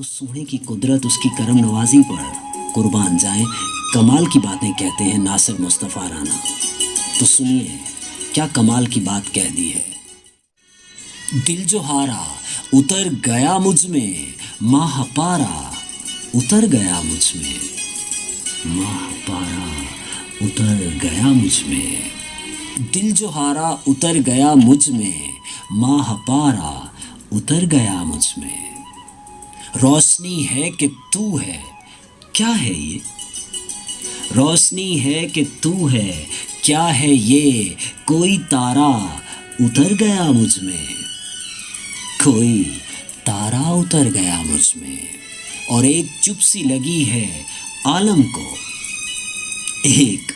उस सोने की कुदरत, उसकी करम नवाजी पर कुर्बान जाएं। कमाल की बातें कहते हैं नासिर मुस्तफ़ा राना। तो सुनिए क्या कमाल की बात कह दी है। दिल जो हारा उतर गया मुझ में, माह पारा उतर गया मुझ में, माह पारा उतर गया मुझ में। दिल जो हारा उतर गया मुझ में, माह पारा उतर गया मुझ में। रोशनी है कि तू है, क्या है ये? रोशनी है कि तू है, क्या है ये? कोई तारा उतर गया मुझ में, कोई तारा उतर गया मुझ में। और एक चुप सी लगी है आलम को, एक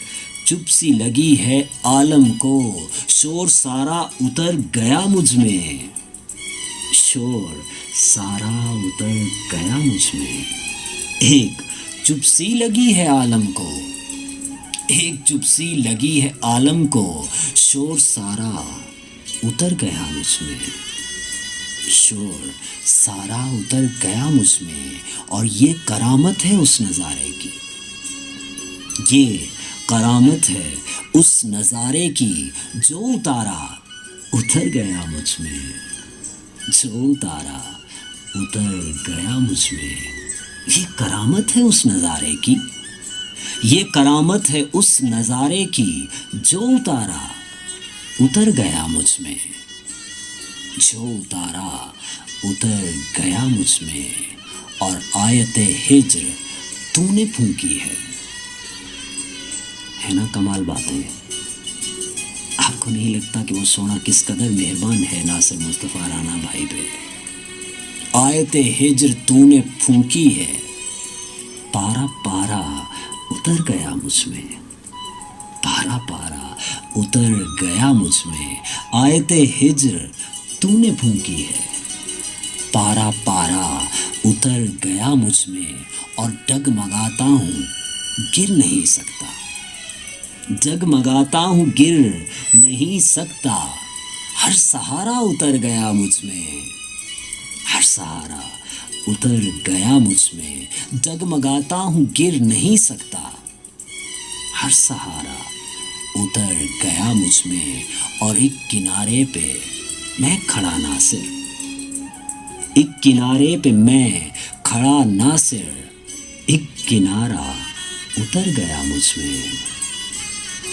चुप सी लगी है आलम को। शोर सारा उतर गया मुझ में, शोर सारा उतर गया मुझ में। एक चुप सी लगी है आलम को, एक चुप सी लगी है आलम को। शोर सारा उतर गया मुझ में, शोर सारा उतर गया मुझ में। और ये करामत है उस नज़ारे की, ये करामत है उस नज़ारे की, जो उतारा उतर गया मुझ में, जो उतारा उतर गया मुझ में। ये करामत है उस नज़ारे की, ये करामत है उस नज़ारे की, जो उतारा उतर गया मुझ में, जो उतारा उतर गया मुझ में। और आयते हिज्र तूने फूंकी है ना कमाल बातें। आपको नहीं लगता कि वो सोना किस कदर मेहरबान है नासिर मुस्तफ़ा राना भाई पे? आयते हिज्र तूने फूंकी है, पारा पारा उतर गया मुझ में, पारा पारा उतर गया मुझ में। आयते हिज्र तूने फूंकी है, पारा पारा उतर गया मुझ में। और डगमगाता हूँ गिर नहीं सकता, जगमगाता हूँ गिर नहीं सकता। हर सहारा उतर गया मुझ में, हर सहारा उतर गया मुझ में। जगमगाता हूँ गिर नहीं सकता, हर सहारा उतर गया मुझ में। और एक किनारे पे मैं खड़ा नासिर, एक किनारे पे मैं खड़ा नासिर। एक किनारा उतर गया मुझ में,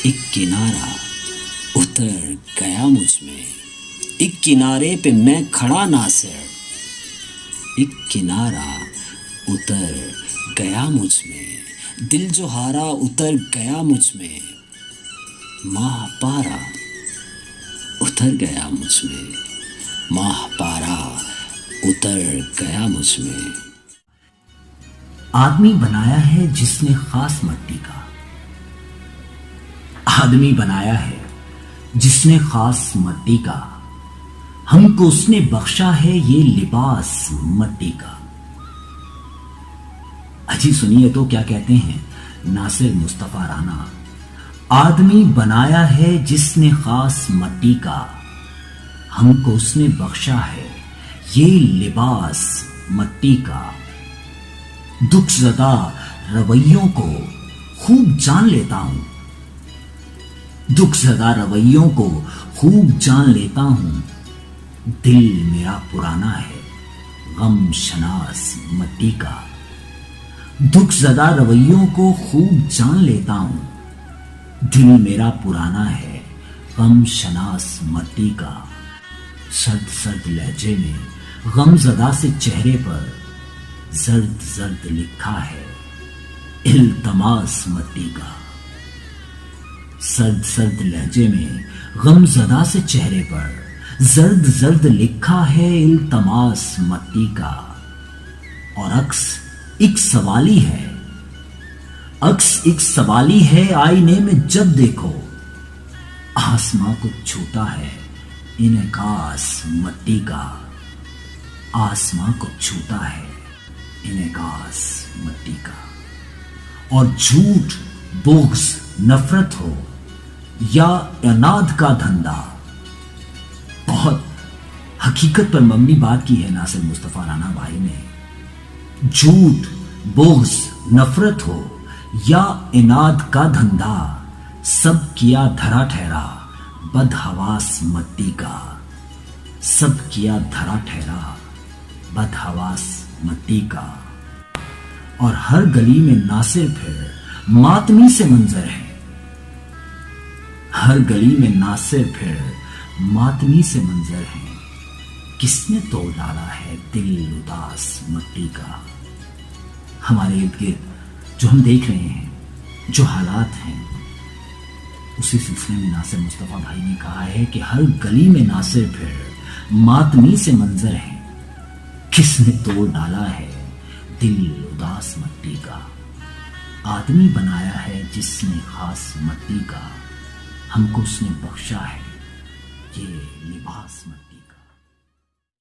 एक किनारा उतर गया मुझ में। एक किनारे पे मैं खड़ा नासिर, एक किनारा उतर गया मुझ में। दिल जो हारा उतर गया मुझ में, माह पारा उतर गया मुझ में, माह पारा उतर गया मुझ में। आदमी बनाया है जिसने खास मट्टी का, आदमी बनाया है जिसने खास मट्टी का। हमको उसने बख्शा है ये लिबास मट्टी का। अजी सुनिए तो क्या कहते हैं नासिर मुस्तफ़ा राना। आदमी बनाया है जिसने खास मट्टी का, हमको उसने बख्शा है ये लिबास मट्टी का। दुख ज़दा रवैयों को खूब जान लेता हूं, दुख ज़दा रवैयों को खूब जान लेता हूं। दिल मेरा पुराना है गम शनास मट्टी का। दुख ज़दा रवैयों को खूब जान लेता हूं। दिल मेरा पुराना है गम शनास मट्टी का। सर्द सर्द लहजे में गम ज़दा से चेहरे पर जर्द जर्द लिखा है इल्तमास मट्टी का। सर्द सर्द लहजे में गम ज़दा से चेहरे पर जर्द जर्द लिखा है इल्तमास मट्टी का। और अक्स एक सवाली है, अक्स एक सवाली है। आईने में जब देखो आसमां को छूता है इनकास मट्टी का। आसमां को छूता है इनकास मट्टी का। और झूठ बोग्स नफरत हो या अनाद का धंधा, बहुत हकीकत पर मबनी बात की है नासिर मुस्तफ़ा राना भाई ने। جھوٹ، بغض، نفرت ہو یا اناد کا دھندا، سب کیا دھرا ٹھہرا بدحواس مٹی کا، سب کیا دھرا ٹھہرا بدحواس مٹی کا۔ اور ہر گلی میں ناصر پھر ماتمی سے منظر ہے، ہر گلی میں ناصر پھر ماتمی سے منظر ہے، کس نے توڑ ڈالا ہے دل اداس مٹی کا۔ ہمارے ارد گرد جو ہم دیکھ رہے ہیں، جو حالات ہیں، اسی سلسلے میں ناصر مصطفیٰ بھائی نے کہا ہے کہ ہر گلی میں ناصر پھر ماتمی سے منظر ہے، کس نے توڑ ڈالا ہے دل اداس مٹی کا۔ آدمی بنایا ہے جس نے خاص مٹی کا، ہم کو اس نے بخشا ہے یہ لباس مٹی کا۔